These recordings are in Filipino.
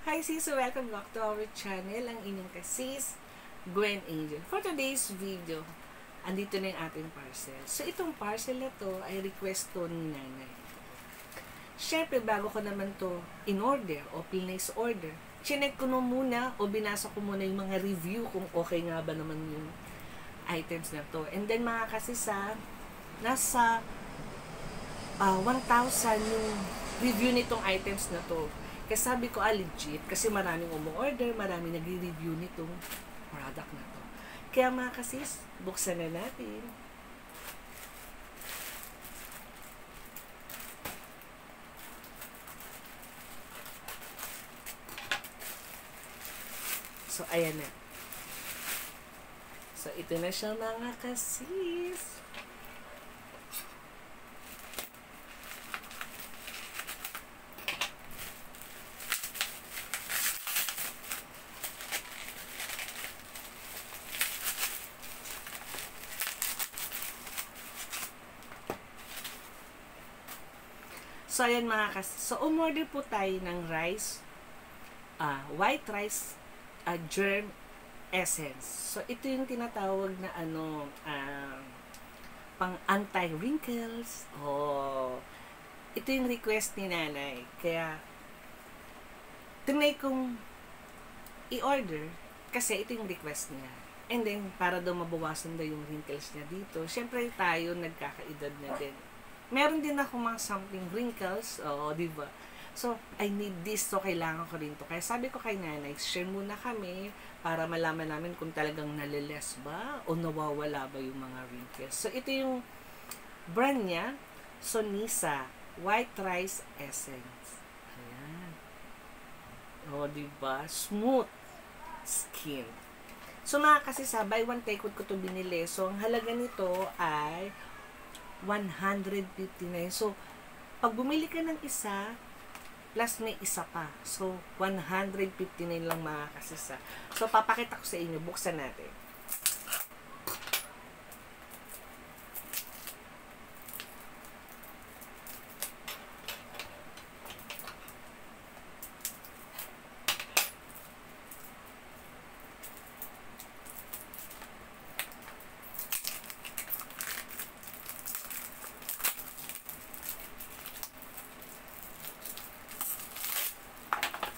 Hi sis, welcome back to our channel, ang inyong kasis, Gwen Angel. For today's video, andito na yung ating parcel. So itong parcel na to ay request to ni nanay. Siyempre, bago ko naman to in-order o place order, chinek ko na muna o binasa ko muna yung mga review kung okay nga ba naman yung items na to. And then mga kasisa, nasa 1,000 yung review nitong items na to. Kasi sabi ko, legit. Kasi maraming umu-order, maraming nagre-review nitong product na to. Kaya mga kasis, buksan na natin. So, ayan na. So, ito na siya mga kasis. So, ayan mga kasis. So, umorder po tayo ng rice, white rice, germ essence. So, ito yung tinatawag na pang anti-wrinkles. Ito yung request ni nanay. Kaya, tinay kong i-order kasi ito yung request niya. And then, para daw mabawasan daw yung wrinkles niya dito, syempre tayo nagkakaedad na din. Meron din ako mga something wrinkles, diba? So, I need this, so kailangan ko rin to. Kaya sabi ko kay nanay, share muna kami para malaman namin kung talagang naliles ba o nawawala ba yung mga wrinkles. So, ito yung brand niya, Sonisa White Rice Essence. Ayan. Diba? Smooth skin. So, mga kasi buy one take ko to binili. So, ang halaga nito ay 159. So, pag bumili ka ng isa, plus may isa pa. So, 159 lang mga kasisa. So, papakita ko sa inyo. Buksan natin.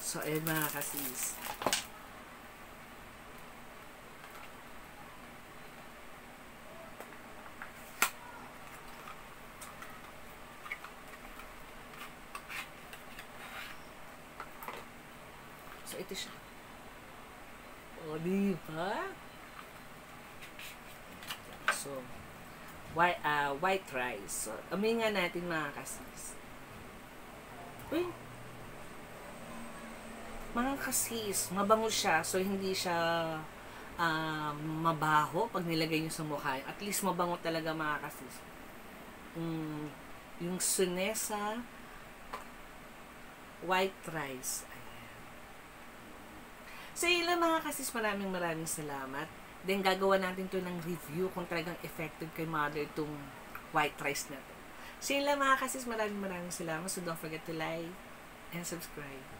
So, ayan mga kasis. So, ito siya. Diba? So, white rice. So, amin nga natin mga kasis. Uy! Mga kasis, mabango siya. So, hindi siya mabaho pag nilagay nyo sa mukha. At least, mabango talaga mga kasis. Yung Sonisa White Rice. Ayan. So, yun lang mga kasis. Maraming salamat. Then, gagawa natin to ng review kung talagang effective kay mother itong white rice na to. So, yun lang mga kasis. Maraming salamat. So, don't forget to like and subscribe.